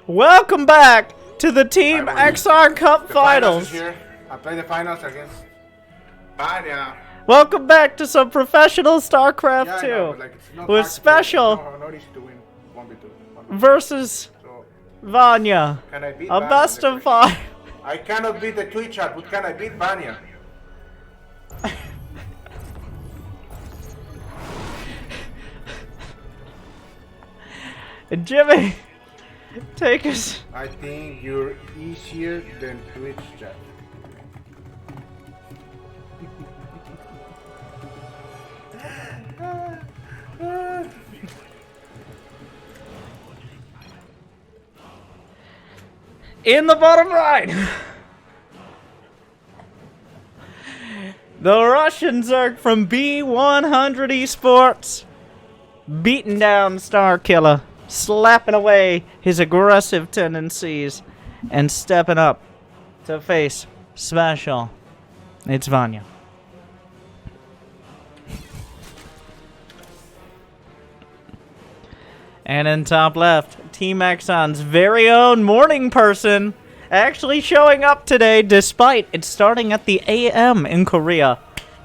Welcome back to the Team eXoN Cup Finals. Here. I play the finals against Vanya. Welcome back to some professional Starcraft 2 with SpeCial versus Vanya. Can I beat A Vanya best of 5. I cannot beat the Twitch chat, but can I beat Vanya? Jimmy, take us. I think you're easier than Twitch chat. In the bottom right, the Russian Zerg from B100 Esports beating down Starkiller, slapping away his aggressive tendencies and stepping up to face SpeCial. It's Vanya. And in top left, Team eXoN's very own morning person actually showing up today despite it starting at the AM in Korea.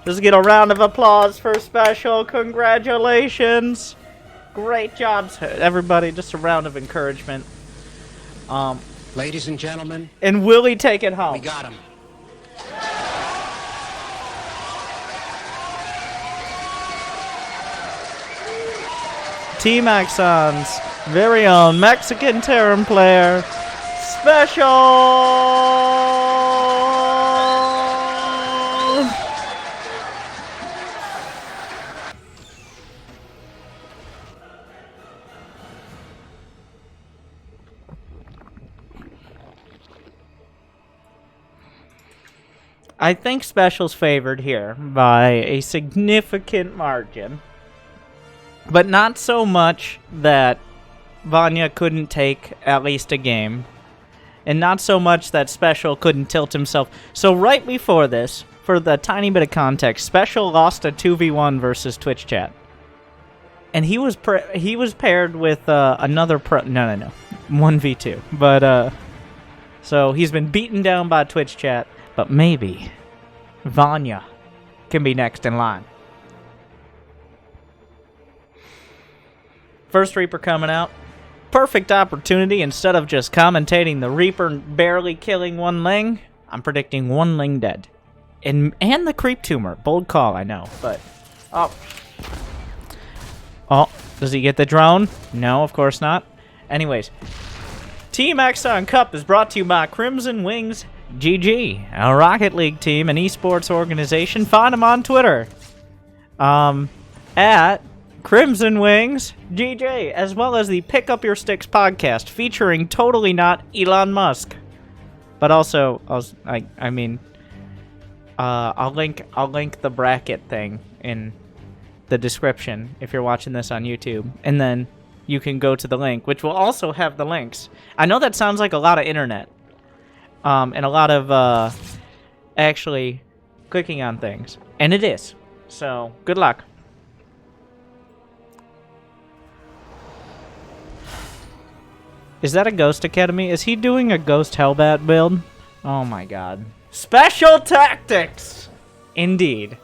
Just get a round of applause for SpeCial. Congratulations. Great job, everybody. Just a round of encouragement. Ladies and gentlemen. And will he take it home? We got him. Team eXoN's very own Mexican Terran player, SpeCial. I think SpeCial's favored here by a significant margin. But not so much that Vanya couldn't take at least a game. And not so much that SpeCial couldn't tilt himself. So right before this, for the tiny bit of context, SpeCial lost a 2v1 versus Twitch chat. And he was paired with another no. 1v2. But, so he's been beaten down by Twitch chat. But maybe Vanya can be next in line. First Reaper coming out. Perfect opportunity. Instead of just commentating the Reaper barely killing one Ling, I'm predicting one Ling dead. And the Creep Tumor. Bold call, I know. But, oh, does he get the drone? No, of course not. Anyways, Team eXoN Cup is brought to you by Crimson Wings GG, a Rocket League team, an esports organization. Find them on Twitter. At Crimson Wings GJ, as well as the Pick Up Your Sticks podcast featuring totally not Elon Musk, but also I'll link the bracket thing in the description if you're watching this on YouTube, and then you can go to the link, which will also have the links. I know that sounds like a lot of internet, and a lot of actually clicking on things, and it is. So good luck. Is that a Ghost Academy? Is he doing a Ghost Hellbat build? Oh my god. SpeCial Tactics! Indeed.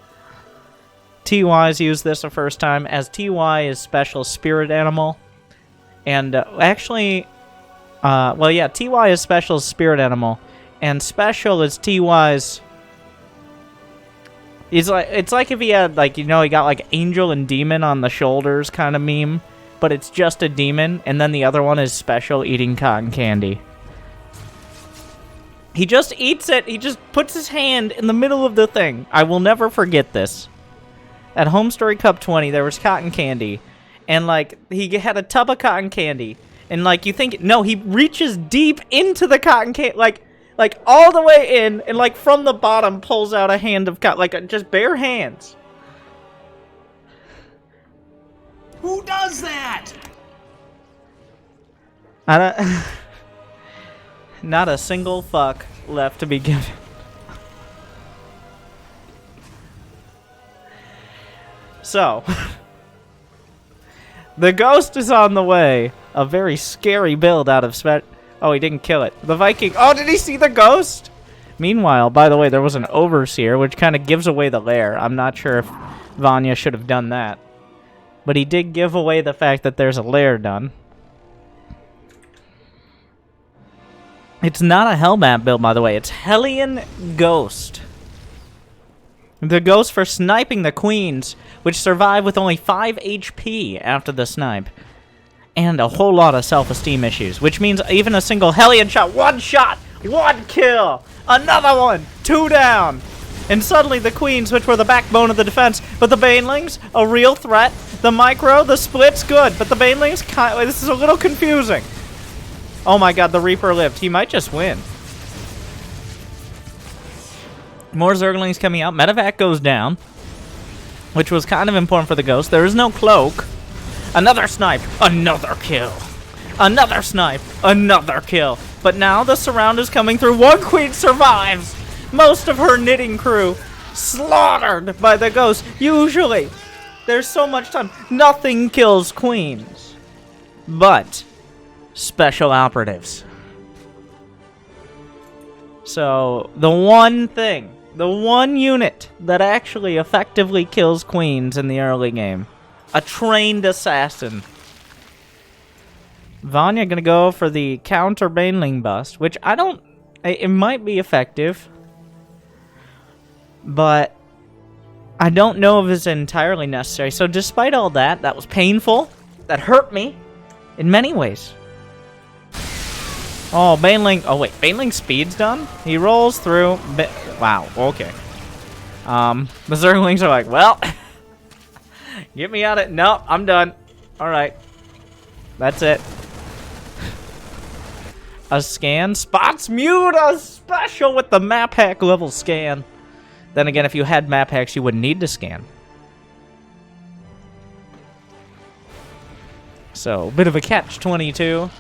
TY's used this the first time, as TY is SpeCial Spirit Animal. And TY is SpeCial's Spirit Animal. And SpeCial is TY's... It's like if he had, he got like Angel and Demon on the shoulders kind of meme. But it's just a demon, and then the other one is SpeCial eating cotton candy. He just eats it. He just puts his hand in the middle of the thing. I will never forget this. At Home Story Cup 20, there was cotton candy. And, he had a tub of cotton candy. And, you think... No, he reaches deep into the cotton candy. Like, all the way in. And, from the bottom, pulls out a hand of cotton. Just bare hands. Who does that? Not a single fuck left to be given. So, the Ghost is on the way. A very scary build out of Oh, he didn't kill it. The Viking. Oh, did he see the ghost? Meanwhile, by the way, there was an overseer, which kind of gives away the lair. I'm not sure if Vanya should have done that. But he did give away the fact that there's a lair done. It's not a Hellmap build, by the way. It's Hellion Ghost. The ghost for sniping the queens, which survive with only 5 HP after the snipe. And a whole lot of self-esteem issues, which means even a single Hellion shot, 1 kill, another one, 2 down. And suddenly the queens, which were the backbone of the defense, but the banelings, a real threat. The micro, the split's good, but the banelings, this is a little confusing. Oh my god, the Reaper lived. He might just win. More Zerglings coming out. Medevac goes down, which was kind of important for the ghost. There is no cloak. Another snipe, another kill. Another snipe, another kill. But now the surround is coming through. 1 queen survives. Most of her knitting crew slaughtered by the ghost. Usually, there's so much time. Nothing kills queens. But special operatives. So, the one thing, the one unit that actually effectively kills queens in the early game. A trained assassin. Vanya gonna go for the counter baneling bust, which I don't... It might be effective. But I don't know if it's entirely necessary. So despite all that, that was painful. That hurt me in many ways. Oh, baneling... Oh, wait. Baneling speed's done? He rolls through... Wow, okay. The Zerglings are like, well... Get me out of it. No, I'm done. Alright. That's it. A scan. Spots mute a special with the map hack level scan. Then again, if you had map hacks, you wouldn't need to scan. So, bit of a catch-22.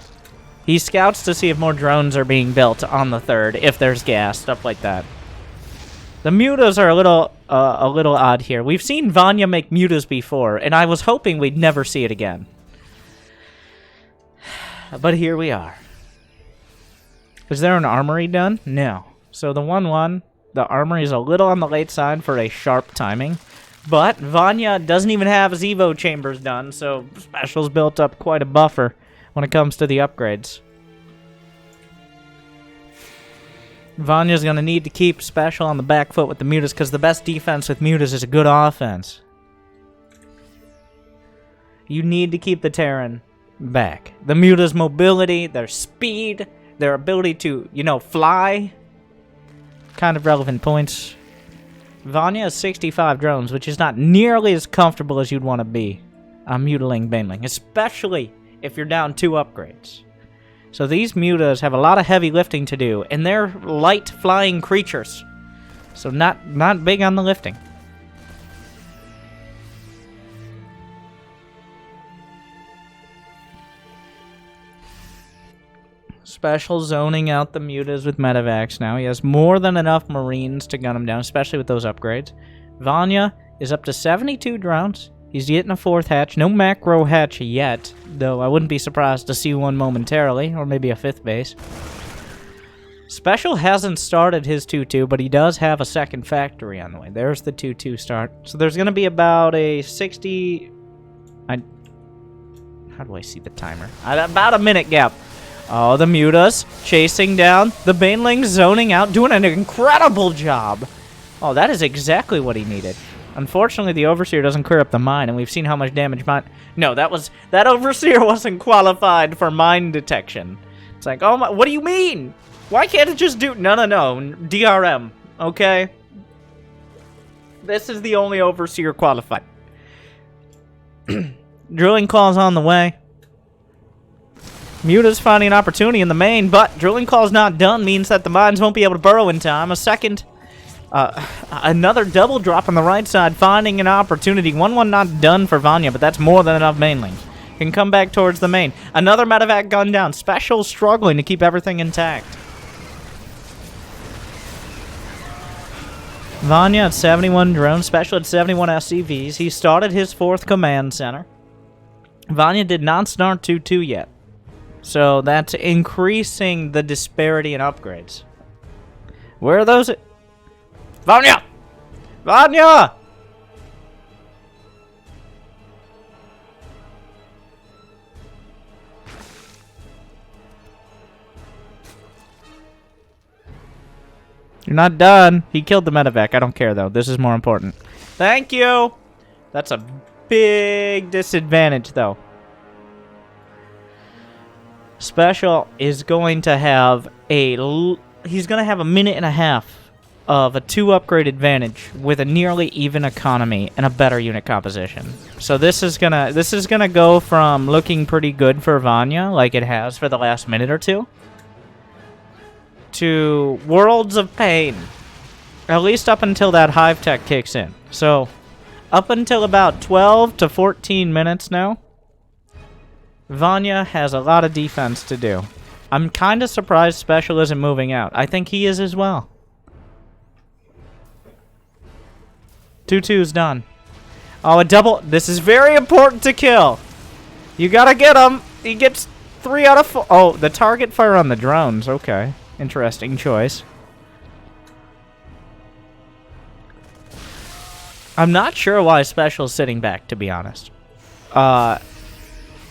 He scouts to see if more drones are being built on the 3rd, if there's gas, stuff like that. The mutas are a little odd here. We've seen Vanya make mutas before, and I was hoping we'd never see it again. But here we are. Is there an armory done? No. So the 1-1, the armory is a little on the late side for a sharp timing. But Vanya doesn't even have his Evo chambers done, so SpeCial's built up quite a buffer when it comes to the upgrades. Vanya's going to need to keep SpeCial on the back foot with the mutas, because the best defense with mutas is a good offense. You need to keep the Terran back. The mutas' mobility, their speed, their ability to, you know, fly. Kind of relevant points. Vanya has 65 drones, which is not nearly as comfortable as you'd want to be on mutilating baneling, especially if you're down 2 upgrades. So these mutas have a lot of heavy lifting to do, and they're light flying creatures. So not big on the lifting. SpeCial zoning out the mutas with medevacs now. He has more than enough marines to gun him down, especially with those upgrades. Vanya is up to 72 drones. He's getting a 4th hatch. No macro hatch yet, though I wouldn't be surprised to see one momentarily, or maybe a 5th base. SpeCial hasn't started his 2-2, but he does have a 2nd factory on the way. There's the 2-2 start. So there's going to be about a 60... How do I see the timer? About a minute gap. Oh, the mutas chasing down. The banelings zoning out, doing an incredible job. Oh, that is exactly what he needed. Unfortunately, the Overseer doesn't clear up the mine, and we've seen how much damage mine... No, that Overseer wasn't qualified for mine detection. It's like, oh my... What do you mean? Why can't it just do... No. DRM, okay? This is the only Overseer qualified. Drilling Claw's on the way. Muta's finding an opportunity in the main, but Drilling Claw's not done means that the mines won't be able to burrow in time. A second... another double drop on the right side, finding an opportunity. 1-1 not done for Vanya, but that's more than enough mainlings. Can come back towards the main. Another medevac gun down. SpeCial struggling to keep everything intact. Vanya at 71 drones, SpeCial at 71 SCVs. He started his 4th command center. Vanya did not start 2-2 yet. So that's increasing the disparity in upgrades. Where are those? Vanya! Vanya! You're not done. He killed the medevac. I don't care, though. This is more important. Thank you! That's a big disadvantage, though. SpeCial is going to have he's going to have a minute and a half of a 2-upgrade advantage with a nearly even economy and a better unit composition. So this is gonna go from looking pretty good for Vanya, like it has for the last minute or two, to worlds of pain. At least up until that hive tech kicks in. So up until about 12 to 14 minutes now, Vanya has a lot of defense to do. I'm kind of surprised SpeCial isn't moving out. I think he is as well. 2-2's done. Oh, a double. This is very important to kill. You gotta get him. He gets 3 out of 4. Oh, the target fire on the drones. Okay. Interesting choice. I'm not sure why SpeCial's sitting back, to be honest.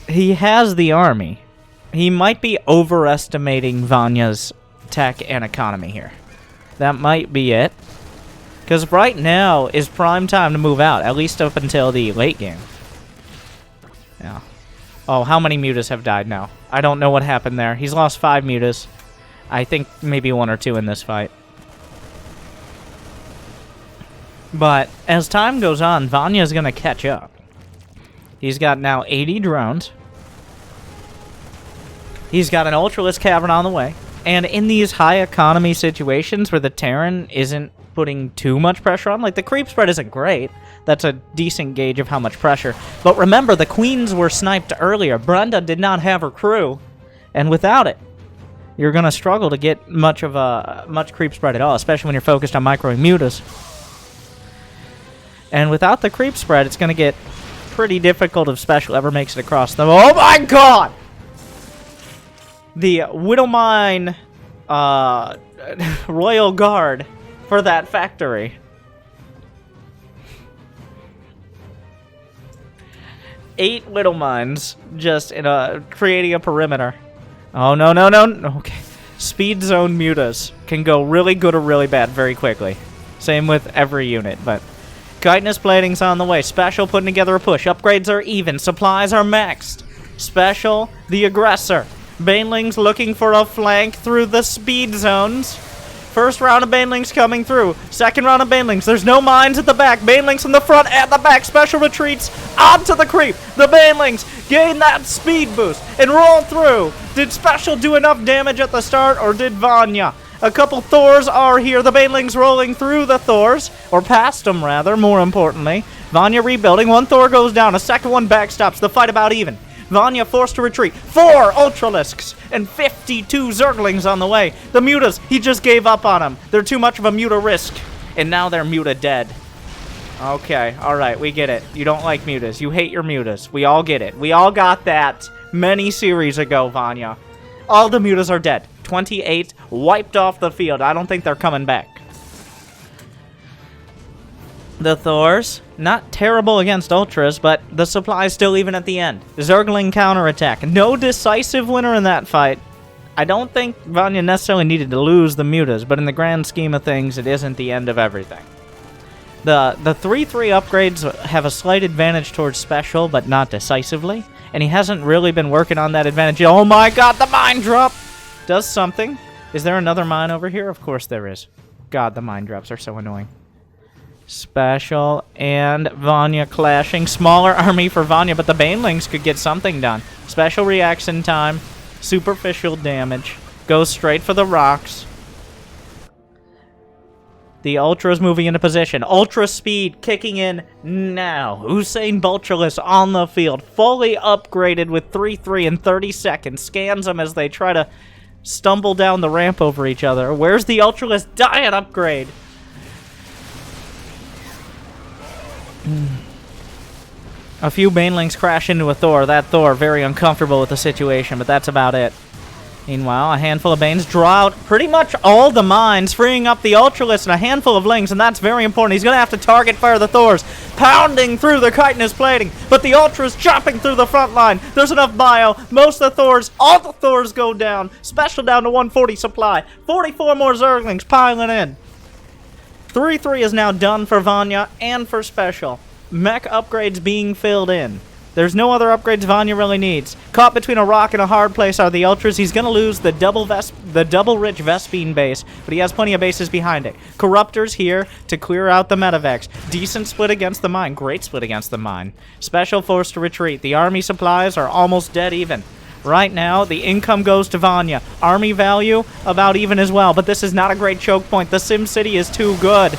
He has the army. He might be overestimating Vanya's tech and economy here. That might be it. Because right now is prime time to move out, at least up until the late game. Yeah. Oh, how many mutas have died now? I don't know what happened there. He's lost 5 mutas. I think maybe 1 or 2 in this fight. But as time goes on, Vanya's going to catch up. He's got now 80 drones. He's got an Ultralisk Cavern on the way. And in these high economy situations where the Terran isn't putting too much pressure on, like the creep spread isn't great. That's a decent gauge of how much pressure. But remember, the queens were sniped earlier. Brenda did not have her crew. And without it, you're going to struggle to get much creep spread at all, especially when you're focused on microing mutas. And without the creep spread, it's going to get pretty difficult if SpeCial ever makes it across them. Oh my god! The Widowmine Royal Guard for that factory. 8 Widowmines just creating a perimeter. Oh, no, no, no. Okay. Speed zone mutas can go really good or really bad very quickly. Same with every unit, but Chitinous plating's on the way. SpeCial putting together a push. Upgrades are even. Supplies are maxed. SpeCial, the aggressor. Banelings looking for a flank through the speed zones. First round of Banelings coming through. Second round of Banelings. There's no mines at the back. Banelings in the front and the back. SpeCial retreats onto the creep. The Banelings gain that speed boost and roll through. Did SpeCial do enough damage at the start, or did Vanya? A couple Thors are here. The Banelings rolling through the Thors, or past them rather, more importantly. Vanya rebuilding. 1 Thor goes down. A second one backstops. The fight about even. Vanya forced to retreat. 4 Ultralisks and 52 Zerglings on the way. The mutas, he just gave up on them. They're too much of a muta risk. And now they're muta dead. Okay, alright, we get it. You don't like mutas. You hate your mutas. We all get it. We all got that many series ago, Vanya. All the mutas are dead. 28 wiped off the field. I don't think they're coming back. The Thors, not terrible against Ultras, but the supply is still even at the end. Zergling counterattack. No decisive winner in that fight. I don't think Vanya necessarily needed to lose the mutas, but in the grand scheme of things, it isn't the end of everything. The 3-3 upgrades have a slight advantage towards SpeCial, but not decisively. And he hasn't really been working on that advantage. Oh my god, the mine drop does something. Is there another mine over here? Of course there is. God, the mine drops are so annoying. SpeCial and Vanya clashing. Smaller army for Vanya, but the Banelings could get something done. SpeCial reacts in time. Superficial damage. Goes straight for the rocks. The Ultra's moving into position. Ultra speed kicking in now. Usain Boltulus on the field. Fully upgraded with 3-3 in 30 seconds. Scans them as they try to stumble down the ramp over each other. Where's the Ultralist diet upgrade? A few banelings crash into a Thor. That Thor very uncomfortable with the situation, but that's about it. Meanwhile, a handful of Banes draw out pretty much all the mines, freeing up the Ultralisk and a handful of Lings, and that's very important. He's going to have to target fire the Thors, pounding through the chitinous plating, but the Ultra's chopping through the front line. There's enough bio. Most of the Thors, all the Thors go down. SpeCial down to 140 supply. 44 more Zerglings piling in. 3-3 is now done for Vanya and for SpeCial. Mech upgrades being filled in. There's no other upgrades Vanya really needs. Caught between a rock and a hard place are the Ultras. He's going to lose the double rich Vespene base, but he has plenty of bases behind it. Corruptors here to clear out the Medivacs. Decent split against the mine. Great split against the mine. SpeCial forced to retreat. The army supplies are almost dead even. Right now, the income goes to Vanya. Army value, about even as well, but this is not a great choke point. The Sim City is too good.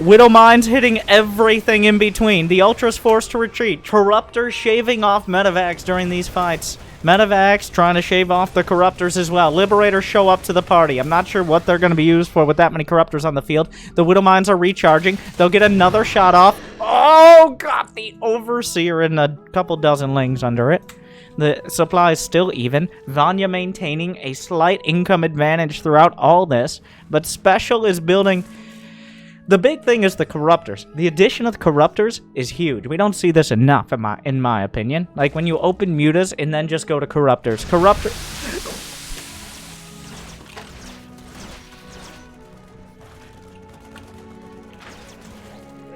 Widow Mines hitting everything in between. The Ultra's forced to retreat. Corruptors shaving off Medivacs during these fights. Medivacs trying to shave off the Corruptors as well. Liberators show up to the party. I'm not sure what they're going to be used for with that many Corruptors on the field. The Widow Mines are recharging. They'll get another shot off. Oh, got the Overseer and a couple dozen Lings under it. The supply is still even. Vanya maintaining a slight income advantage throughout all this. But SpeCial is building... The big thing is the Corruptors. The addition of the Corruptors is huge. We don't see this enough, in my opinion. Like, when you open Mutas and then just go to Corruptors.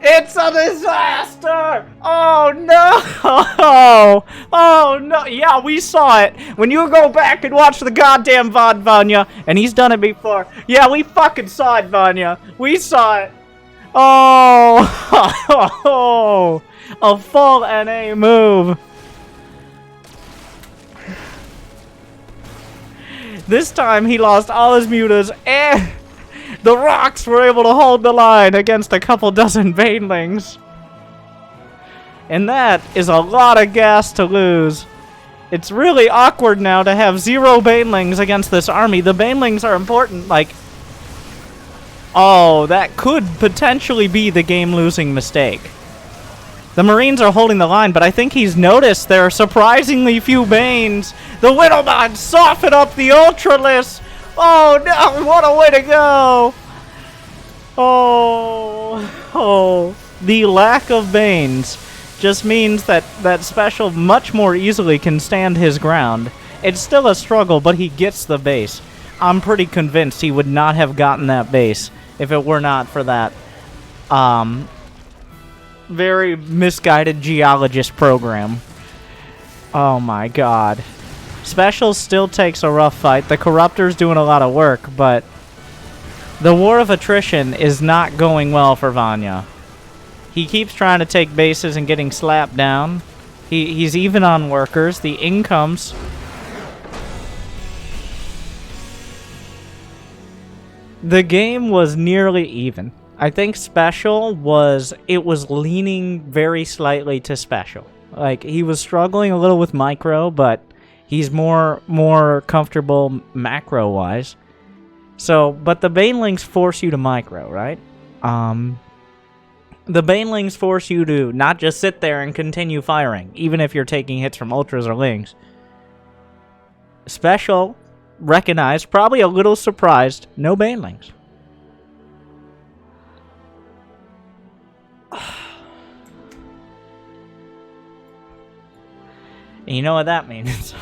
It's a disaster! Oh, no! Oh, no! Yeah, we saw it. When you go back and watch the goddamn VOD, Vanya, and he's done it before. Yeah, we fucking saw it, Vanya. We saw it. Oh! A full NA move. This time he lost all his mutas, and the rocks were able to hold the line against a couple dozen banelings. And that is a lot of gas to lose. It's really awkward now to have 0 banelings against this army. The banelings are important, like... Oh, that could potentially be the game-losing mistake. The Marines are holding the line, but I think he's noticed there are surprisingly few Banes. The Widowmon soften up the Ultralisk. Oh, no, what a way to go. Oh. The lack of Banes just means that SpeCial much more easily can stand his ground. It's still a struggle, but he gets the base. I'm pretty convinced he would not have gotten that base if it were not for that very misguided geologist program. Oh my god. SpeCial still takes a rough fight. The Corruptor's doing a lot of work, but the war of attrition is not going well for Vanya. He keeps trying to take bases and getting slapped down. He's even on workers. The incomes... The game was nearly even. I think SpeCial was leaning very slightly to SpeCial. Like, he was struggling a little with micro, but he's more comfortable macro-wise. So, but the banelings force you to micro, right? The banelings force you to not just sit there and continue firing, even if you're taking hits from Ultras or Lings. SpeCial... recognized, probably a little surprised, no banelings. And you know what that means.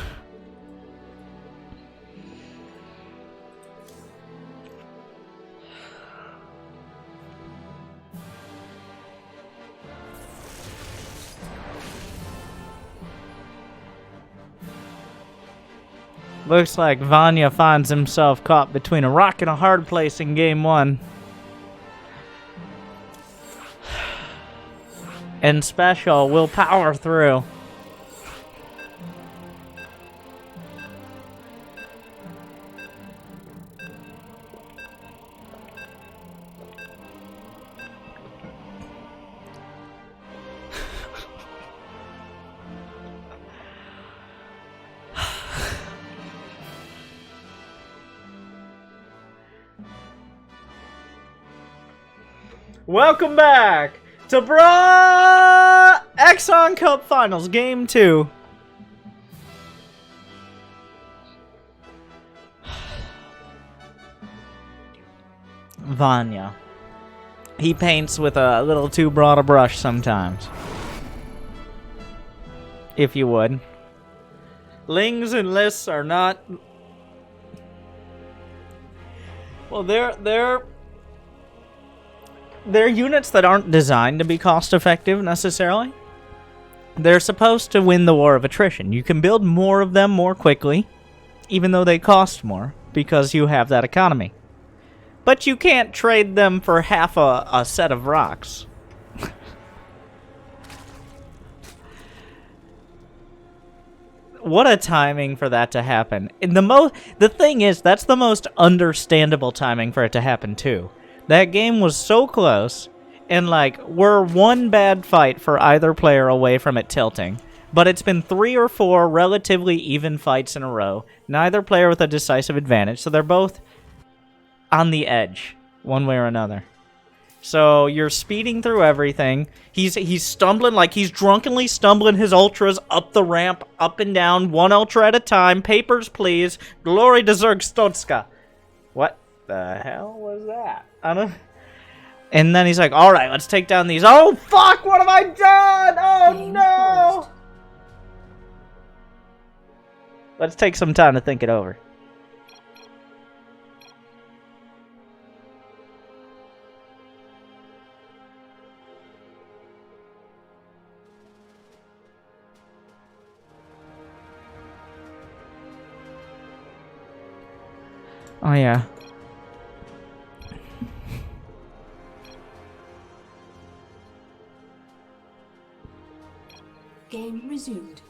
Looks like Vanya finds himself caught between a rock and a hard place in Game 1. And SpeCial will power through. Welcome back! to eXoN Cup Finals, Game 2. Vanya. He paints with a little too broad a brush sometimes. If you would. Lings and lists are not... Well, they're units that aren't designed to be cost-effective, necessarily. They're supposed to win the war of attrition. You can build more of them more quickly, even though they cost more, because you have that economy. But you can't trade them for half a set of rocks. What a timing for that to happen. The thing is, that's the most understandable timing for it to happen, too. That game was so close, and, like, we're one bad fight for either player away from it tilting. But it's been 3 or 4 relatively even fights in a row. Neither player with a decisive advantage, so they're both on the edge, one way or another. So you're speeding through everything. He's stumbling, like he's drunkenly stumbling his ultras up the ramp, up and down, one ultra at a time. Papers, please. Glory to Zerg Stotska. What the hell was that? I don't... And then he's like, all right, let's take down these. Oh, fuck, what have I done? Oh, no. Let's take some time to think it over. Oh, yeah. Game resumed.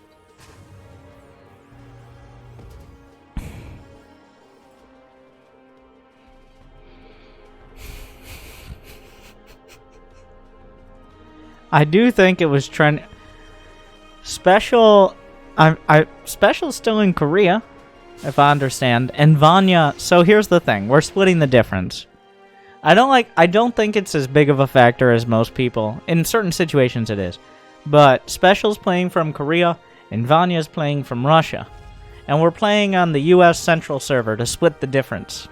I do think it was trend. SpeCial, SpeCial's still in Korea, if I understand. And Vanya. So here's the thing: we're splitting the difference. I don't think it's as big of a factor as most people. In certain situations, it is. But SpeCial's playing from Korea, and Vanya's playing from Russia, and we're playing on the U.S. Central server to split the difference.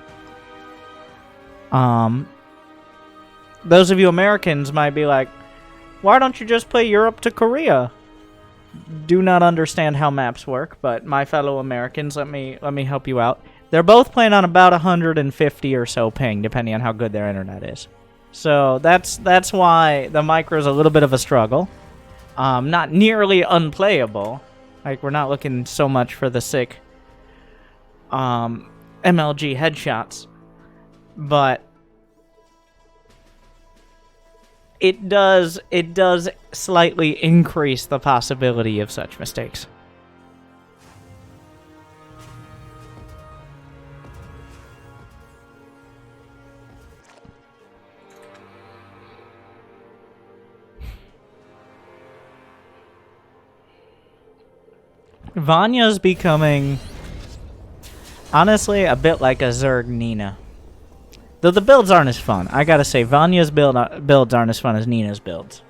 Those of you Americans might be like, why don't you just play Europe to Korea? Do not understand how maps work, but my fellow Americans, let me help you out. They're both playing on about 150 or so ping, depending on how good their internet is. So that's why the micro is a little bit of a struggle. Not nearly unplayable. Like, we're not looking so much for the sick MLG headshots, but it does slightly increase the possibility of such mistakes. Vanya's becoming, honestly, a bit like a Zerg Nina. Though the builds aren't as fun. I gotta say, Vanya's builds aren't as fun as Nina's builds.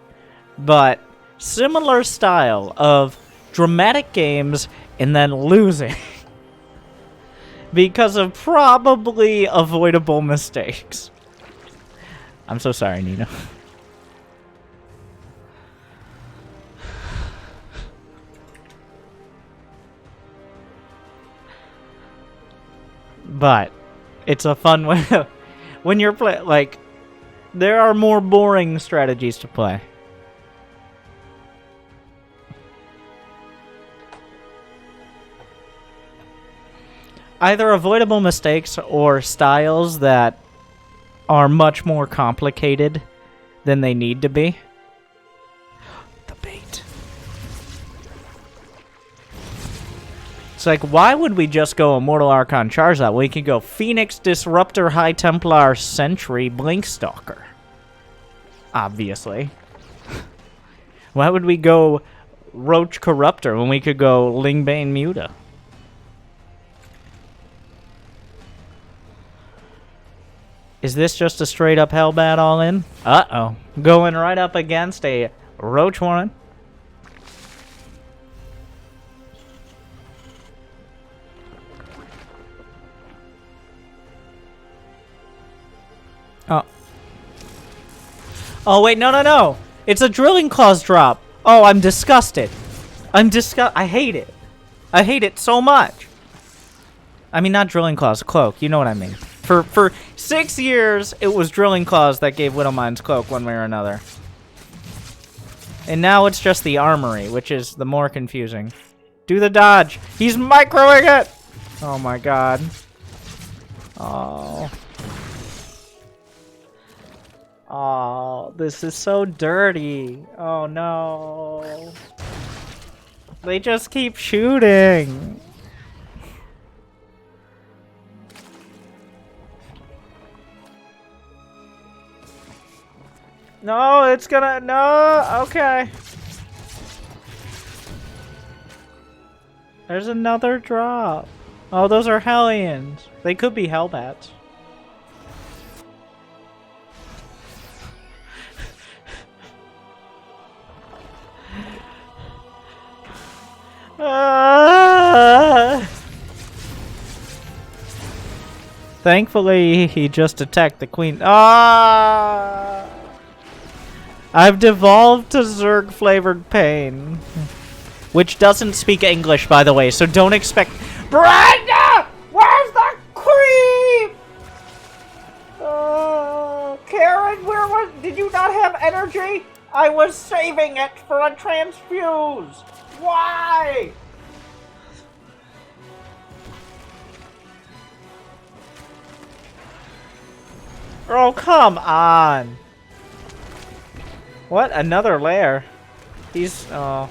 But similar style of dramatic games and then losing. Because of probably avoidable mistakes. I'm so sorry, Nina. But it's a fun way to, when you're like, there are more boring strategies to play. Either avoidable mistakes or styles that are much more complicated than they need to be. The bait. It's like, why would we just go Immortal Archon Charizard? We could go Phoenix, Disruptor, High Templar, Sentry, Blinkstalker. Obviously. Why would we go Roach Corruptor when we could go Lingbane Muta? Is this just a straight up Hellbat all in? Uh-oh. Going right up against a Roach Warren. Oh. Oh, wait, no. It's a Drilling Claws drop. Oh, I'm disgusted. I hate it. I hate it so much. I mean, not Drilling Claws, Cloak. You know what I mean. For 6 years, it was Drilling Claws that gave Widowmine's Cloak one way or another. And now it's just the Armory, which is the more confusing. Do the dodge. He's microing it! Oh my god. Oh. Oh, this is so dirty. Oh no. They just keep shooting. No, it's gonna... No! Okay. There's another drop. Oh, those are Hellions. They could be Hellbats. Thankfully, he just attacked the queen. Ah! I've devolved to Zerg-flavored pain. Which doesn't speak English, by the way, so don't expect... Brenda! Where's the creep? Karen, where was... Did you not have energy? I was saving it for a transfuse. Why? Oh, come on. What? Another lair? He's... Oh.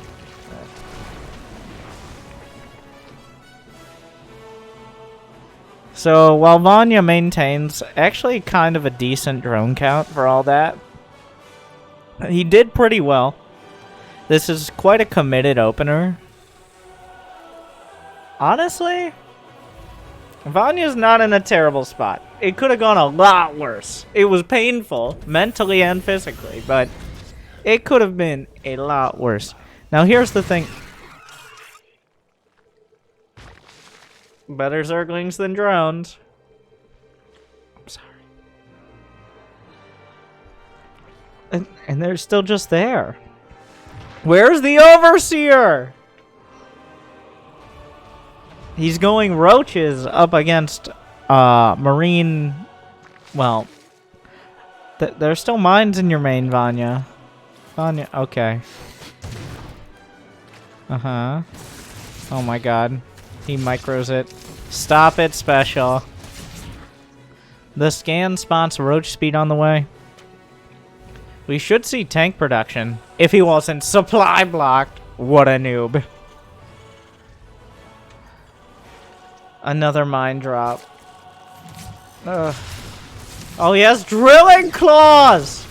So, while Vanya maintains actually kind of a decent drone count for all that, he did pretty well. This is quite a committed opener. Honestly, Vanya's not in a terrible spot. It could have gone a lot worse. It was painful, mentally and physically, but it could have been a lot worse. Now, here's the thing. Better Zerglings than drones. I'm sorry. And they're still just there. Where's the Overseer? He's going roaches up against Marine. Well, there's still mines in your main, Vanya. Vanya, okay. Uh-huh. Oh my god. He micros it. Stop it, SpeCial. The scan spots roach speed on the way. We should see tank production. If he wasn't supply blocked. What a noob. Another mine drop. Ugh. Oh, he has Drilling Claws!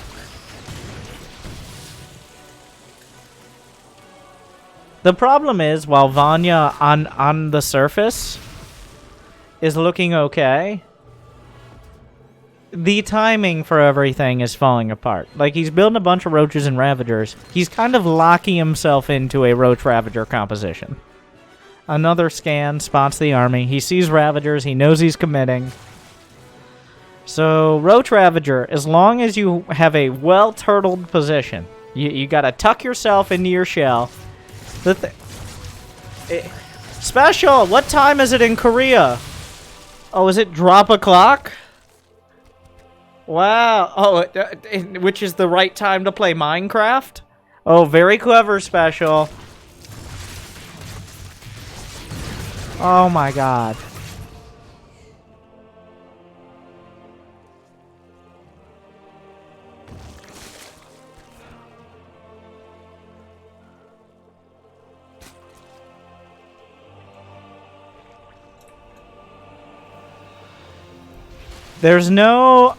The problem is, while Vanya on the surface is looking okay, the timing for everything is falling apart. Like, he's building a bunch of roaches and ravagers. He's kind of locking himself into a roach ravager composition. Another scan spots the army. He sees ravagers. He knows he's committing. So, roach ravager, as long as you have a well-turtled position, you gotta tuck yourself into your shell. SpeCial, what time is it in Korea? Oh, is it drop a clock? Wow. Oh, which is the right time to play Minecraft? Oh, very clever, SpeCial. Oh my god. There's no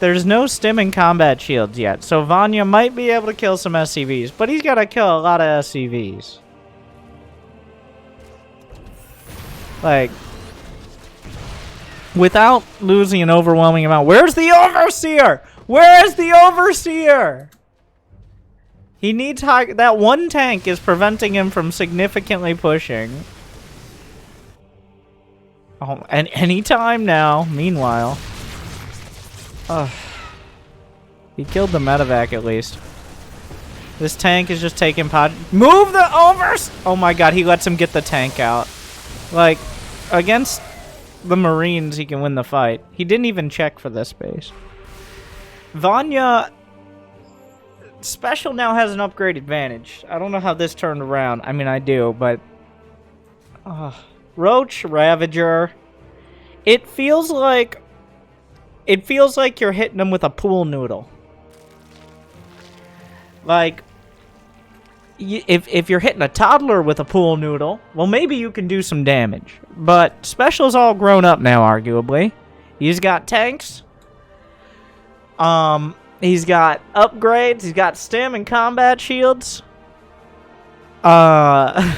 stimming combat shields yet, so Vanya might be able to kill some SCVs, but he's got to kill a lot of SCVs. Like, without losing an overwhelming amount. Where's the Overseer? Where's the Overseer? He needs high... That one tank is preventing him from significantly pushing. Oh, and any time now, meanwhile. He killed the medevac at least. This tank is just taking pod... Move the overs! Oh my god, he lets him get the tank out. Like, against the Marines, he can win the fight. He didn't even check for this base. Vanya... SpeCial now has an upgrade advantage. I don't know how this turned around. I mean, I do, but... Roach, Ravager. It feels like you're hitting them with a pool noodle. Like, if you're hitting a toddler with a pool noodle, well, maybe you can do some damage. But SpeCial's all grown up now, arguably. He's got tanks. He's got upgrades. He's got stim and combat shields. And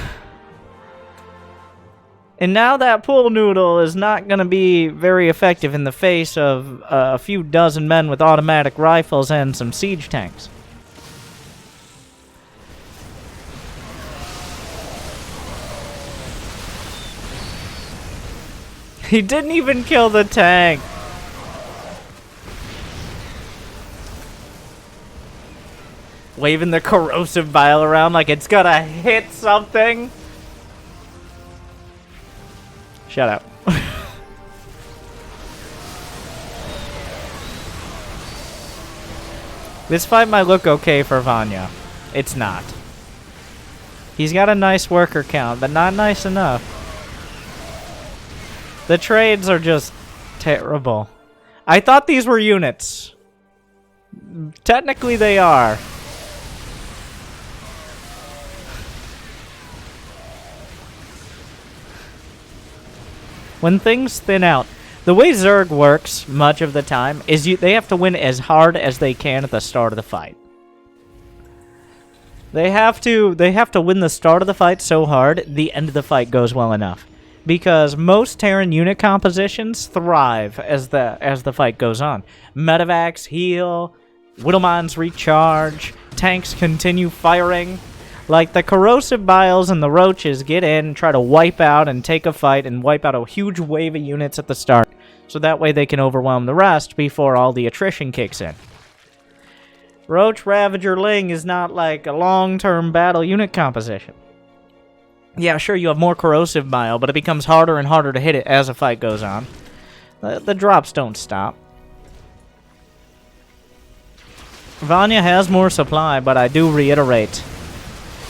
now that pool noodle is not going to be very effective in the face of a few dozen men with automatic rifles and some siege tanks. He didn't even kill the tank. Waving the corrosive bile around like it's gonna hit something. Shut up. This fight might look okay for Vanya. It's not. He's got a nice worker count, but not nice enough. The trades are just terrible. I thought these were units. Technically they are. When things thin out, the way Zerg works much of the time is they have to win as hard as they can at the start of the fight. They have to win the start of the fight so hard, the end of the fight goes well enough. Because most Terran unit compositions thrive as the fight goes on. Medevacs heal, Widowmines recharge, tanks continue firing. Like, the corrosive biles and the roaches get in, try to wipe out and take a fight and wipe out a huge wave of units at the start. So that way they can overwhelm the rest before all the attrition kicks in. Roach, Ravager, Ling is not like a long-term battle unit composition. Yeah, sure, you have more corrosive bile, but it becomes harder and harder to hit it as the fight goes on. The drops don't stop. Vanya has more supply, but I do reiterate.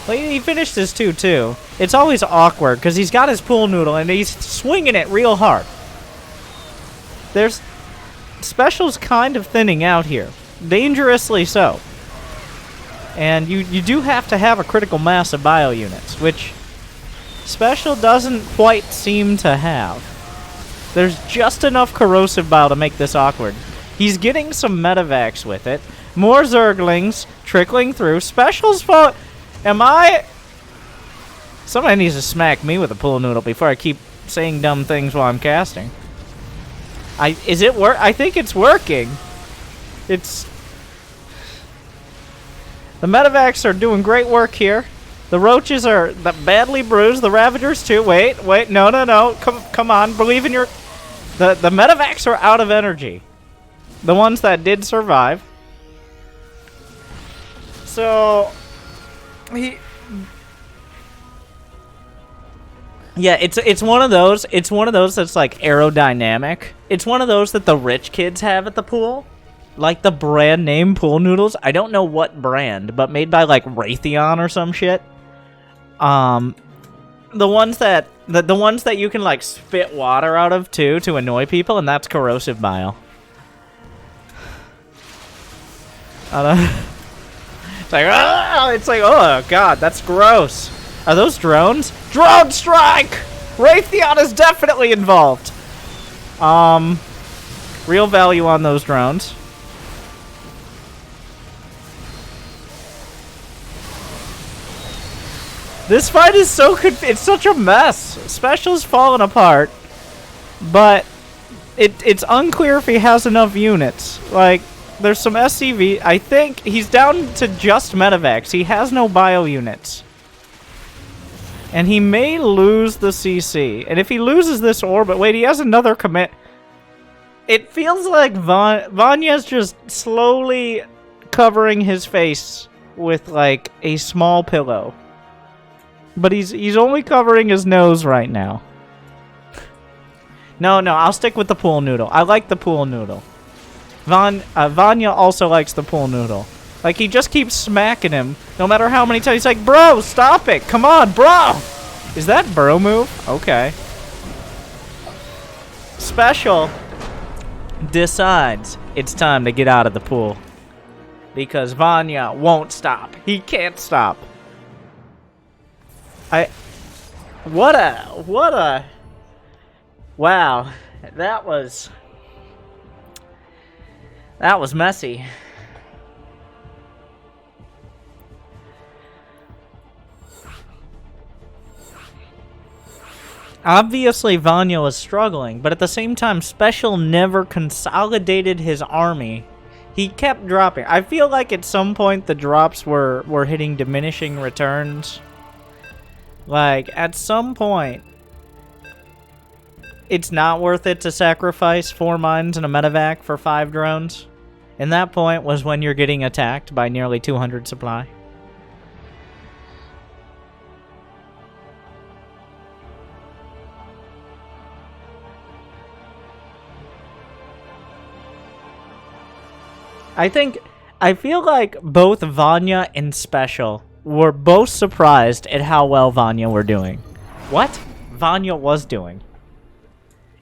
Well, he finished his 2-2. It's always awkward, because he's got his pool noodle, and he's swinging it real hard. SpeCial's kind of thinning out here. Dangerously so. And you do have to have a critical mass of bio units, which SpeCial doesn't quite seem to have. There's just enough corrosive bile to make this awkward. He's getting some medevacs with it. More Zerglings trickling through. SpeCial's fault. Somebody needs to smack me with a pool noodle before I keep saying dumb things while I'm casting. I think it's working. The medevacs are doing great work here. The roaches are badly bruised. The Ravagers too. Wait, no. Come on, believe in your... The medevacs are out of energy. The ones that did survive. So... Yeah, it's one of those. It's one of those that's like aerodynamic. It's one of those that the rich kids have at the pool, like the brand name pool noodles. I don't know what brand, but made by like Raytheon or some shit. The ones that you can like spit water out of too to annoy people, and that's corrosive bile. It's like, oh god, that's gross. Are those drones? Drone strike! Raytheon is definitely involved. Real value on those drones. This fight is so it's such a mess. SpeCial's falling apart, but it's unclear if he has enough units. Like, there's some SCV. I think he's down to just medevacs. He has no bio units. And he may lose the CC. And if he loses this orbit... Wait, he has another command... It feels like Vanya's just slowly covering his face with, like, a small pillow. But he's only covering his nose right now. No, I'll stick with the pool noodle. I like the pool noodle. Vanya also likes the pool noodle. Like, he just keeps smacking him, no matter how many times. He's like, bro, stop it. Come on, bro. Is that bro move? Okay. SpeCial decides it's time to get out of the pool. Because Vanya won't stop. He can't stop. What a... Wow. That was messy. Obviously, Vanya was struggling, but at the same time, SpeCial never consolidated his army. He kept dropping. I feel like at some point the drops were hitting diminishing returns. Like, at some point, it's not worth it to sacrifice 4 mines and a medevac for 5 drones. And that point was when you're getting attacked by nearly 200 supply. I feel like both Vanya and SpeCial were both surprised at how well Vanya were doing. What? Vanya was doing.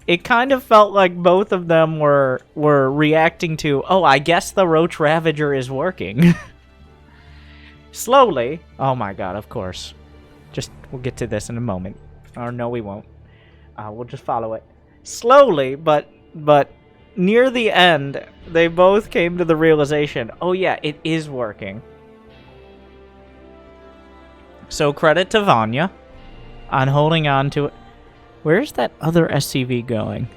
It kind of felt like both of them were reacting to, oh, I guess the Roach Ravager is working. Slowly. Oh my god, of course. We'll get to this in a moment. Or no, we won't. We'll just follow it. Slowly, but near the end, they both came to the realization, oh yeah, it is working. So credit to Vanya on holding on to it. Where's that other SCV going?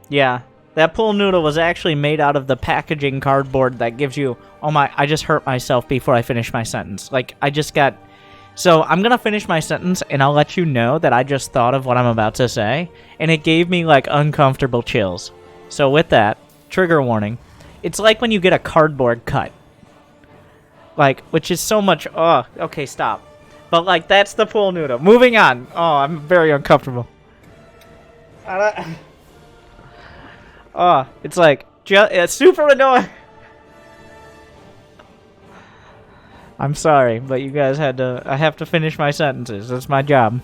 Yeah, that pool noodle was actually made out of the packaging cardboard that gives you... Oh my, I just hurt myself before I finished my sentence. Like, I just got... So, I'm gonna finish my sentence, and I'll let you know that I just thought of what I'm about to say, and it gave me, like, uncomfortable chills. So, with that, trigger warning. It's like when you get a cardboard cut. Like, which is so much... Oh, okay, stop. But, like, that's the pool noodle. Moving on. Oh, I'm very uncomfortable. Oh, it's like... It's super annoying. I'm sorry, but you guys had to... I have to finish my sentences. That's my job.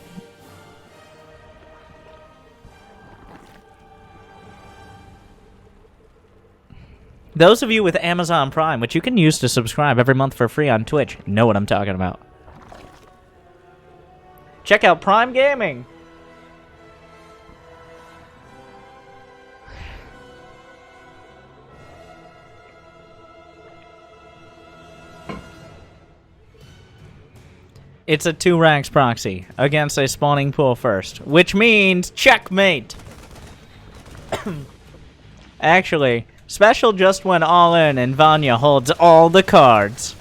Those of you with Amazon Prime, which you can use to subscribe every month for free on Twitch, know what I'm talking about. Check out Prime Gaming. It's a 2 ranks proxy against a spawning pool first, which means checkmate. Actually, SpeCial just went all in and Vanya holds all the cards.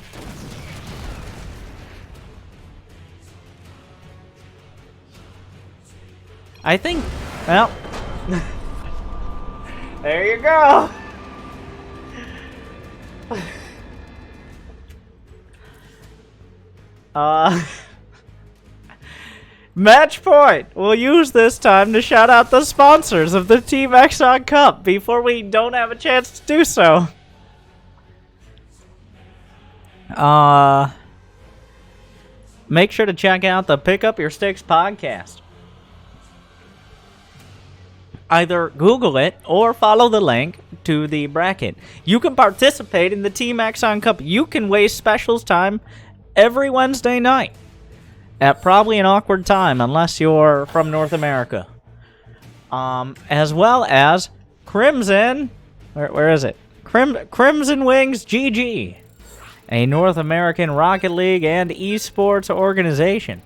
I think, well, there you go. Match point! We'll use this time to shout out the sponsors of the Team eXoN Cup before we don't have a chance to do so. Make sure to check out the Pick Up Your Sticks podcast. Either Google it or follow the link to the bracket. You can participate in the Team eXoN Cup. You can waste SpeCial's time every Wednesday night at probably an awkward time unless you're from North America. As well as Crimson, where is it? Crimson Wings GG. a North American Rocket League and esports organization.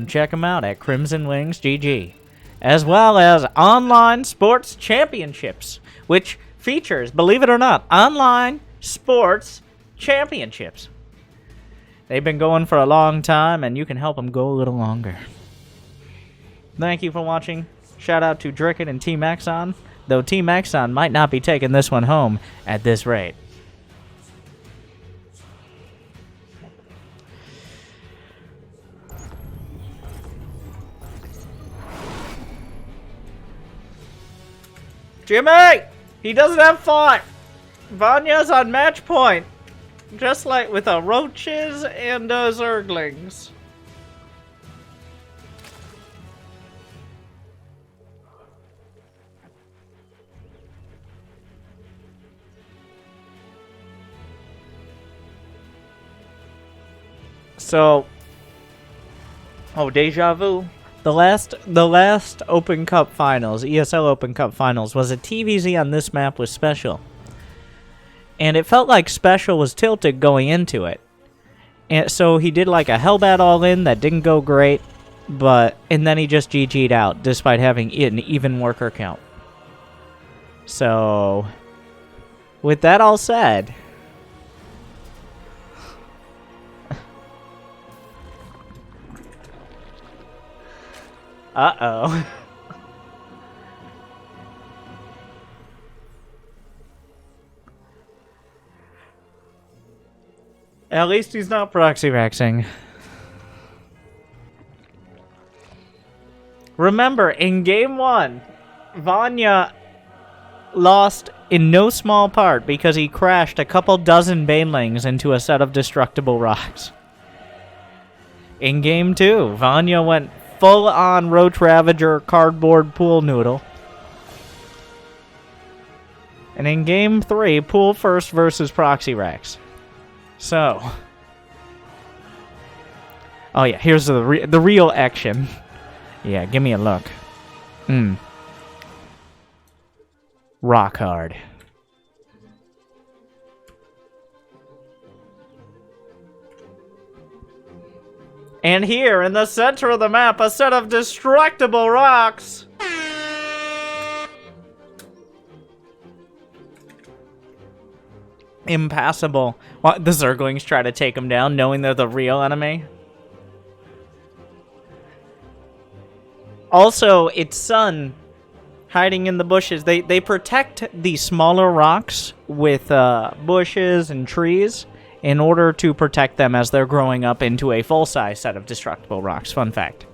Check them out at Crimson Wings GG. As well as Online Sports Championships, which features, believe it or not, online sports championships. They've been going for a long time, and you can help them go a little longer. Thank you for watching. Shout out to Drickett and Team eXoN, though Team eXoN might not be taking this one home at this rate. Jimmy! He doesn't have fought! Vanya's on match point. Just like with the roaches and zerglings. So, deja vu. The last Open Cup Finals, ESL Open Cup Finals, was a TVZ on this map with SpeCial. And it felt like SpeCial was tilted going into it. And so he did like a Hellbat all-in that didn't go great, and then he just GG'd out, despite having an even worker count. So, with that all said... Uh-oh. At least he's not proxy vaxing. Remember, in Game 1, Vanya lost in no small part because he crashed a couple dozen banelings into a set of destructible rocks. In Game 2, Vanya went full-on Roach Ravager cardboard pool noodle. And in Game 3, pool first versus Proxy Rax. So. Oh yeah, here's the real action. Yeah, give me a look. Rock hard. And here, in the center of the map, a set of destructible rocks. Impassable. What? The Zerglings try to take him down, knowing they're the real enemy. Also, its son hiding in the bushes. They protect the smaller rocks with bushes and trees in order to protect them as they're growing up into a full-size set of destructible rocks. Fun fact.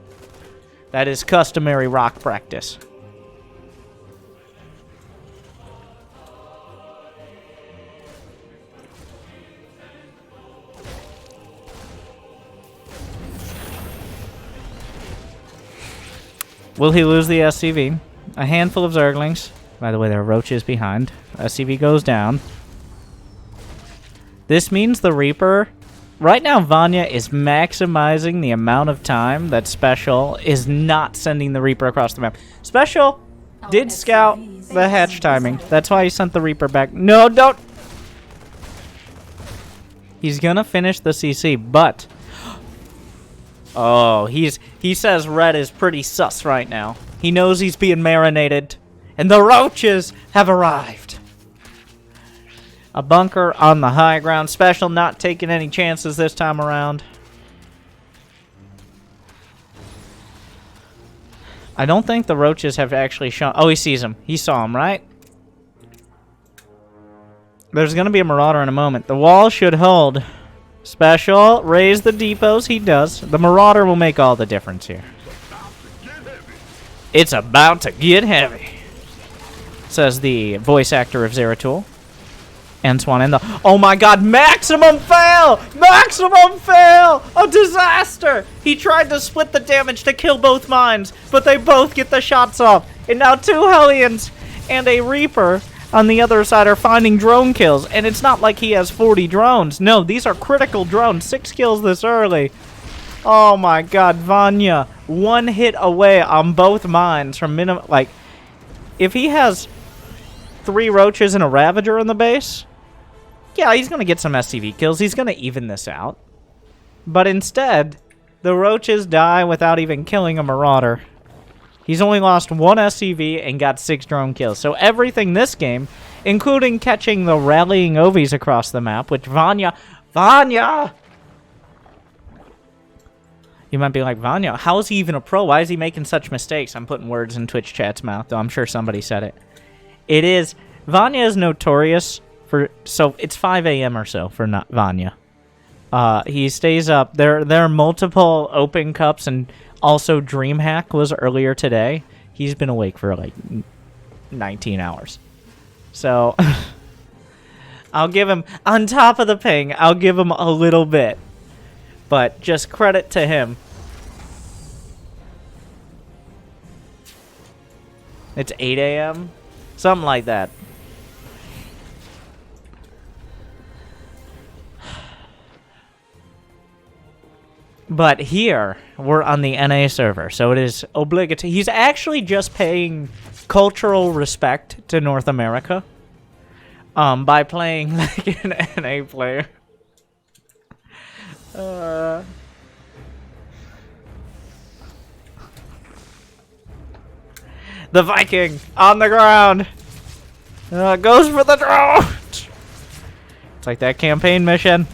That is customary rock practice. Will he lose the SCV? A handful of Zerglings. By the way, there are roaches behind. SCV goes down. This means the Reaper... Right now, Vanya is maximizing the amount of time that SpeCial is not sending the Reaper across the map. SpeCial did scout the hatch timing. That's why he sent the Reaper back. No, don't! He's gonna finish the CC, but... Oh, he says red is pretty sus right now. He knows he's being marinated. And the roaches have arrived. A bunker on the high ground. SpeCial not taking any chances this time around. I don't think the roaches have actually shown... Oh, he sees him. He saw him, right? There's going to be a Marauder in a moment. The wall should hold. SpeCial, raise the depots. He does. The Marauder will make all the difference here. It's about to get heavy, says the voice actor of Zeratul. And Swan in the... Oh my god, maximum fail! Maximum fail! A disaster! He tried to split the damage to kill both mines, but they both get the shots off. And now 2 Hellions and a Reaper on the other side are finding drone kills. And it's not like he has 40 drones. No, these are critical drones. 6 kills this early. Oh my god, Vanya. 1 hit away on both mines from minimum... Like, if he has 3 Roaches and a Ravager in the base... yeah, he's going to get some SCV kills. He's going to even this out. But instead, the roaches die without even killing a marauder. He's only lost 1 SCV and got 6 drone kills. So everything this game, including catching the rallying Ovies across the map, which Vanya... You might be like, Vanya, how is he even a pro? Why is he making such mistakes? I'm putting words in Twitch chat's mouth, though I'm sure somebody said it. It is... Vanya is notorious for... So, it's 5 a.m. or so for not Vanya. He stays up. There are multiple open cups, and also DreamHack was earlier today. He's been awake for, like, 19 hours. So, I'll give him... On top of the ping, I'll give him a little bit. But just credit to him. It's 8 a.m.? Something like that. But here, we're on the NA server, so it is obligatory. He's actually just paying cultural respect to North America by playing like an NA player. The Viking on the ground goes for the drone. It's like that campaign mission.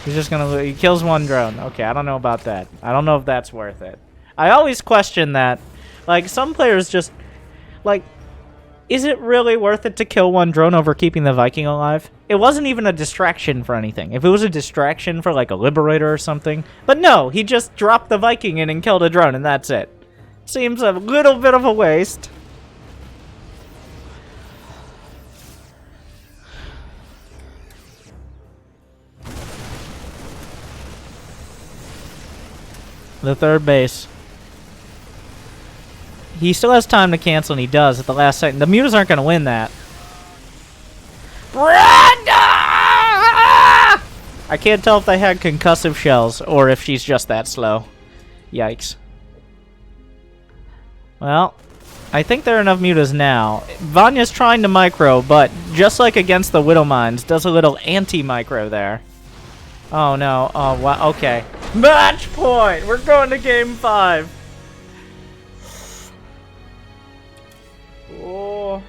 He's just gonna... He kills 1 drone. Okay, I don't know about that. I don't know if that's worth it. I always question that. Like, some players just... Like, is it really worth it to kill 1 drone over keeping the Viking alive? It wasn't even a distraction for anything. If it was a distraction for, like, a Liberator or something... But no, he just dropped the Viking in and killed a drone, and that's it. Seems a little bit of a waste. The 3rd base. He still has time to cancel, and he does at the last second. The Mutas aren't going to win that. Brenda! I can't tell if they had concussive shells or if she's just that slow. Yikes. Well, I think there are enough Mutas now. Vanya's trying to micro, but just like against the Widow Mines, does a little anti-micro there. Oh no. Oh, wow. Okay. Match point! We're going to game 5. Oh.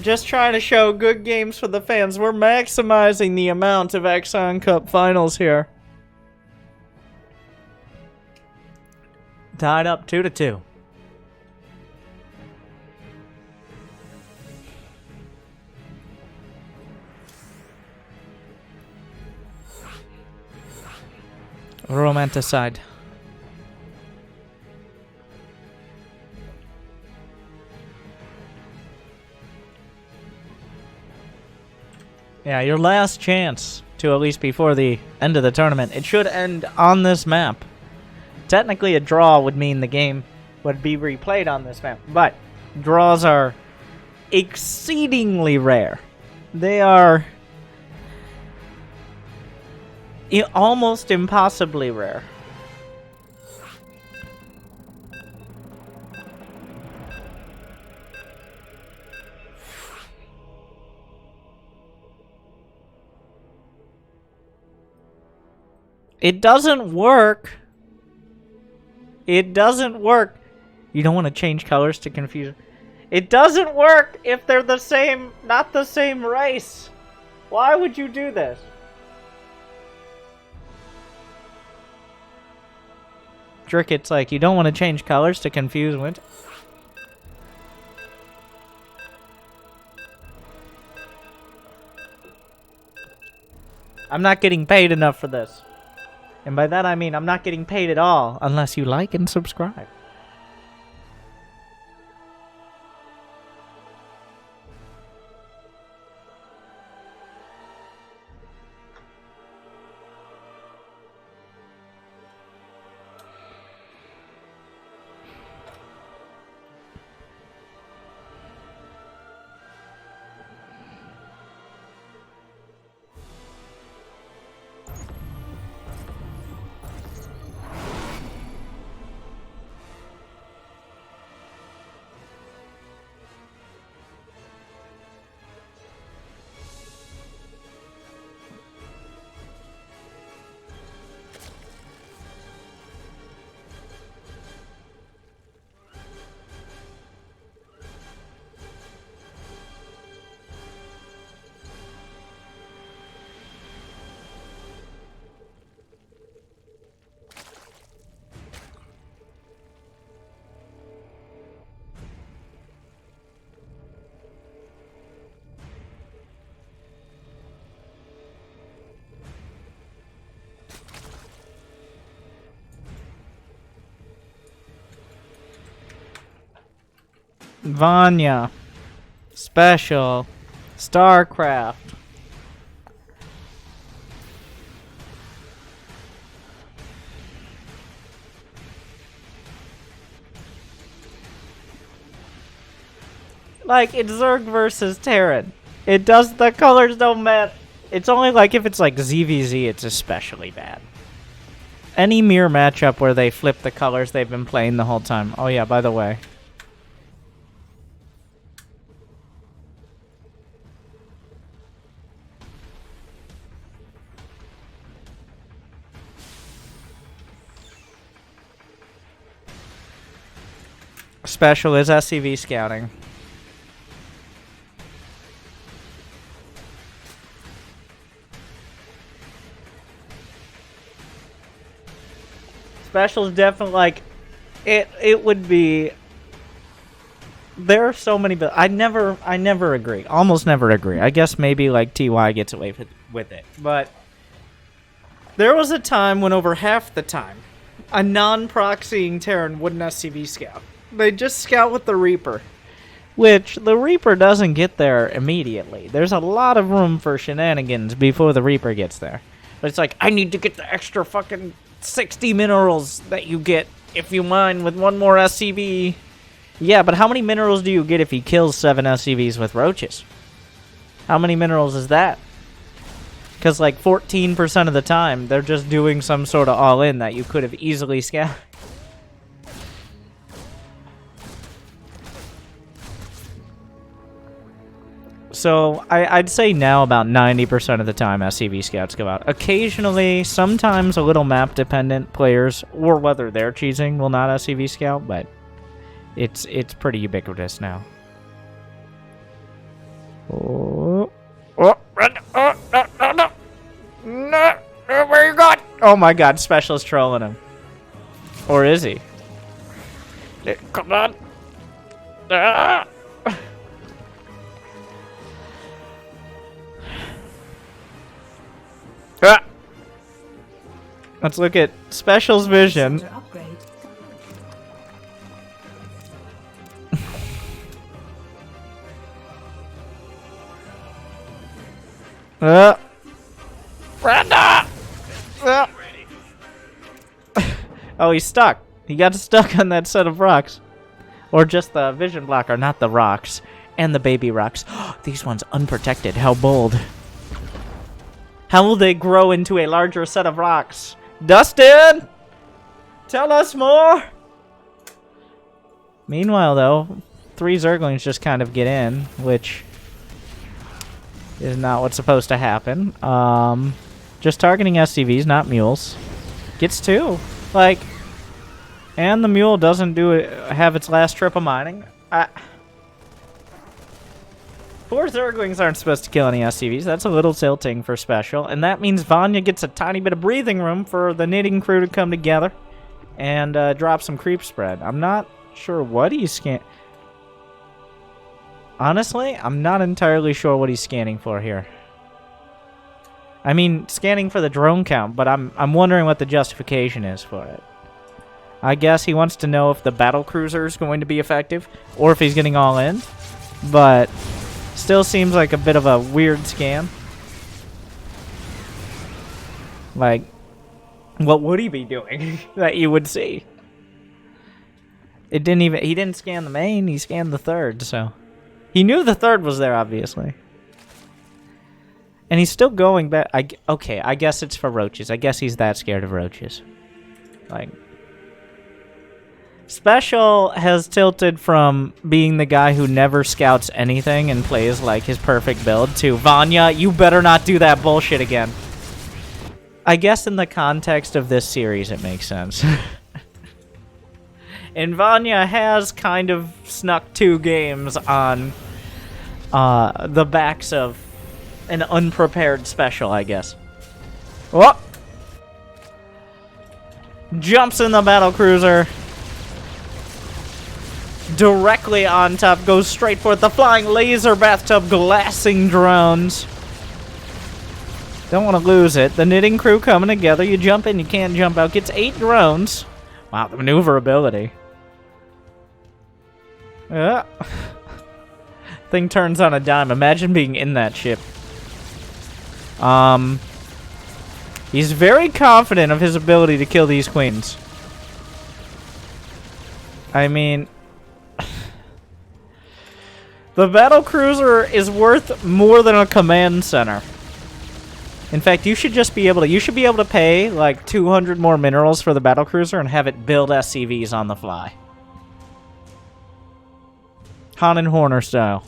Just trying to show good games for the fans. We're maximizing the amount of eXoN Cup finals here. Tied up 2-2. Romanticide. Yeah, your last chance to at least before the end of the tournament. It should end on this map. Technically, a draw would mean the game would be replayed on this map, but draws are exceedingly rare. They are almost impossibly rare. It doesn't work. It doesn't work. You don't want to change colors to confuse. It doesn't work if they're the same, not the same race. Why would you do this? It's like, you don't want to change colors to confuse Winter. I'm not getting paid enough for this. And by that I mean I'm not getting paid at all unless you like and subscribe. Vanya. SpeCial. Starcraft. Like, it's Zerg versus Terran. It does, the colors don't matter. It's only like if it's like ZVZ, it's especially bad. Any mirror matchup where they flip the colors they've been playing the whole time. Oh yeah, by the way. SpeCial is SCV scouting. SpeCial is definitely like it would be. There are so many, but I never agree. Almost never agree. I guess maybe like TY gets away with it, but there was a time when over half the time a non-proxying Terran wouldn't SCV scout. They just scout with the Reaper, which the Reaper doesn't get there immediately. There's a lot of room for shenanigans before the Reaper gets there. But it's like, I need to get the extra fucking 60 minerals that you get if you mine with one more SCV. Yeah, but how many minerals do you get if he kills 7 SCVs with roaches? How many minerals is that? Because like 14% of the time, they're just doing some sort of all-in that you could have easily scouted. So, I'd say now about 90% of the time SCV scouts go out. Occasionally, sometimes a little map-dependent players, or whether they're cheesing, will not SCV scout, but it's pretty ubiquitous now. Oh, no, where you going? Oh my god, SpeCial's trolling him. Or is he? Come on. Ah. Ah. Let's look at SpeCial's vision. Brenda! Oh, he's stuck. He got stuck on that set of rocks. Or just the vision blocker, not the rocks. And the baby rocks. These ones unprotected. How bold. How will they grow into a larger set of rocks? Dustin! Tell us more! Meanwhile, though, 3 Zerglings just kind of get in, which is not what's supposed to happen. Just targeting SCVs, not mules. Gets 2. Like, and the mule doesn't have its last trip of mining. 4 Zerglings aren't supposed to kill any SCVs. That's a little tilting for SpeCial. And that means Vanya gets a tiny bit of breathing room for the knitting crew to come together and drop some creep spread. I'm not sure what he's scanning. Honestly, I'm not entirely sure what he's scanning for here. I mean, scanning for the drone count, but I'm wondering what the justification is for it. I guess he wants to know if the battle cruiser is going to be effective, or if he's getting all in. But still seems like a bit of a weird scan. Like, what would he be doing that you would see? He didn't scan the main, he scanned the third, so. He knew the third was there, obviously. And he's still going back. Okay, I guess it's for roaches. I guess he's that scared of roaches. Like, SpeCial has tilted from being the guy who never scouts anything and plays like his perfect build to, Vanya, you better not do that bullshit again. I guess in the context of this series it makes sense. And Vanya has kind of snuck 2 games on the backs of an unprepared SpeCial, I guess. Whoop! Jumps in the battlecruiser. Directly on top, goes straight for it. The flying laser bathtub glassing drones. Don't want to lose it. The knitting crew coming together. You jump in, you can't jump out. Gets 8 drones. Wow, the maneuverability. Yeah. Thing turns on a dime. Imagine being in that ship. He's very confident of his ability to kill these queens. I mean, the battlecruiser is worth more than a command center. In fact, you should be able to pay like 200 more minerals for the battlecruiser and have it build SCVs on the fly. Han and Horner style.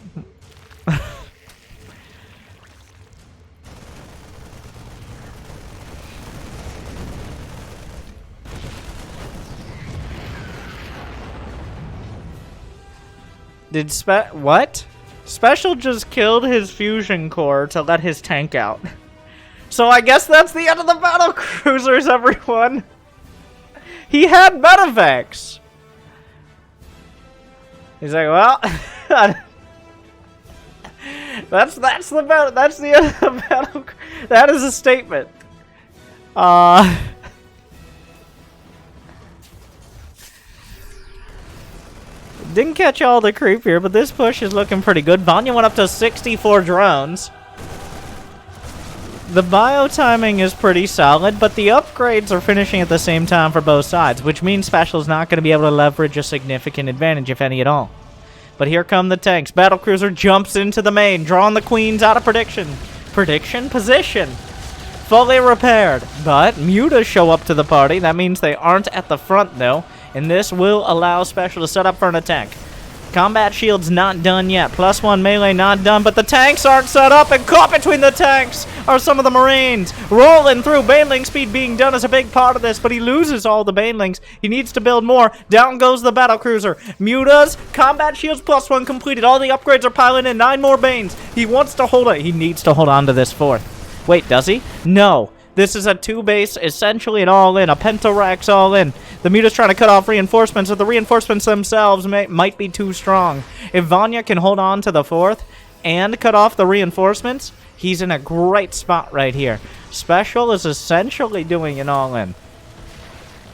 What? SpeCial just killed his fusion core to let his tank out. So I guess that's the end of the battle cruisers, everyone. He had medevacs. He's like, well, that's the end of the battle. That is a statement. Didn't catch all the creep here, but this push is looking pretty good. Vanya went up to 64 drones. The bio timing is pretty solid, but the upgrades are finishing at the same time for both sides, which means SpeCial is not going to be able to leverage a significant advantage, if any at all. But here come the tanks. Battlecruiser jumps into the main, drawing the queens out of prediction. Prediction position. Fully repaired, but mutas show up to the party. That means they aren't at the front, though, and this will allow SpeCial to set up for an attack. Combat shield's not done yet. +1 melee not done, but the tanks aren't set up, and caught between the tanks are some of the Marines. Rolling through. Baneling speed being done is a big part of this, but he loses all the Banelings. He needs to build more. Down goes the battlecruiser. Mutas, combat shields +1 completed. All the upgrades are piling in. 9 more Banes. He wants to hold it. He needs to hold on to this 4th. Wait, does he? No. This is a 2-base, essentially an all-in, a Pentarax all-in. The Muta's trying to cut off reinforcements, but the reinforcements themselves might be too strong. If Vanya can hold on to the 4th and cut off the reinforcements, he's in a great spot right here. SpeCial is essentially doing an all-in.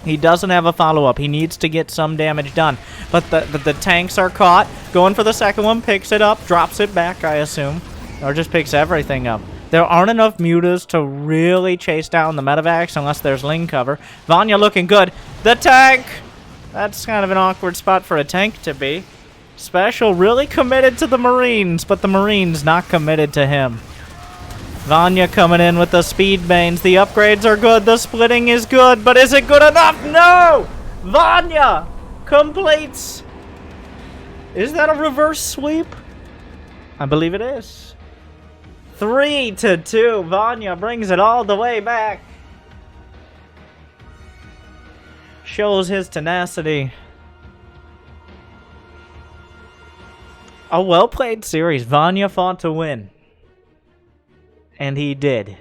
He doesn't have a follow-up. He needs to get some damage done. But the tanks are caught. Going for the second one, picks it up, drops it back, I assume. Or just picks everything up. There aren't enough mutas to really chase down the medevacs unless there's Ling cover. Vanya looking good. The tank! That's kind of an awkward spot for a tank to be. SpeCial really committed to the Marines, but the Marines not committed to him. Vanya coming in with the speed banes. The upgrades are good. The splitting is good, but is it good enough? No! Vanya completes. Is that a reverse sweep? I believe it is. 3-2. Vanya brings it all the way back. Shows his tenacity. A well-played series. Vanya fought to win. And he did.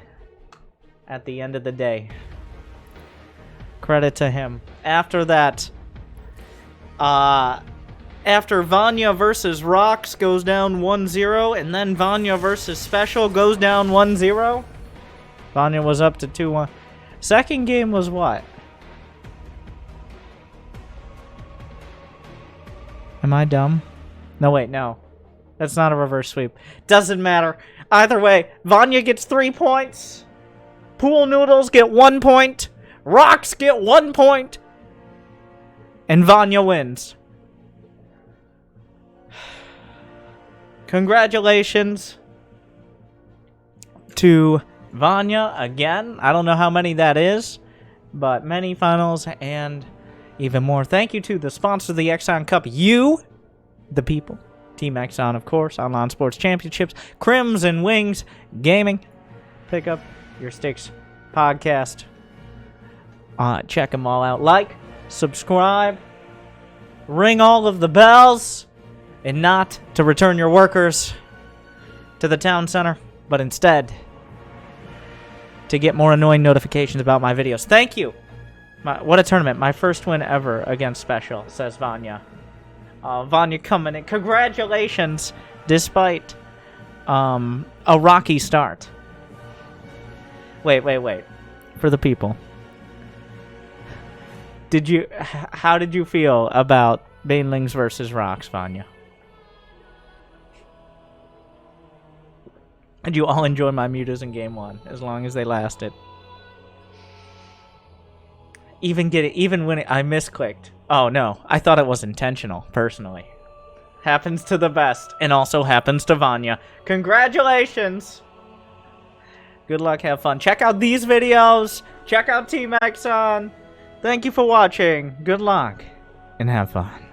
At the end of the day. Credit to him. After that, after Vanya versus Rocks goes down 1-0, and then Vanya versus SpeCial goes down 1-0. Vanya was up to 2-1. Second game was what? Am I dumb? No, wait, no. That's not a reverse sweep. Doesn't matter. Either way, Vanya gets 3 points. Pool Noodles get 1 point. Rocks get 1 point. And Vanya wins. Congratulations to Vanya again. I don't know how many that is, but many finals and even more. Thank you to the sponsor of the eXoN Cup, you, the people. Team eXoN, of course, Online Sports Championships, Crimson Wings Gaming. Pick up your sticks podcast. Check them all out. Like, subscribe, ring all of the bells. And not to return your workers to the town center, but instead to get more annoying notifications about my videos. Thank you. What a tournament. My first win ever against SpeCial, says Vanya. Vanya coming in. Congratulations, despite a rocky start. Wait. For the people. How did you feel about Banelings versus Rocks, Vanya? And you all enjoy my mutas in game 1, as long as they lasted. Even when I misclicked. Oh no, I thought it was intentional, personally. Happens to the best, and also happens to Vanya. Congratulations! Good luck, have fun. Check out these videos! Check out Team eXoN! Thank you for watching, good luck, and have fun.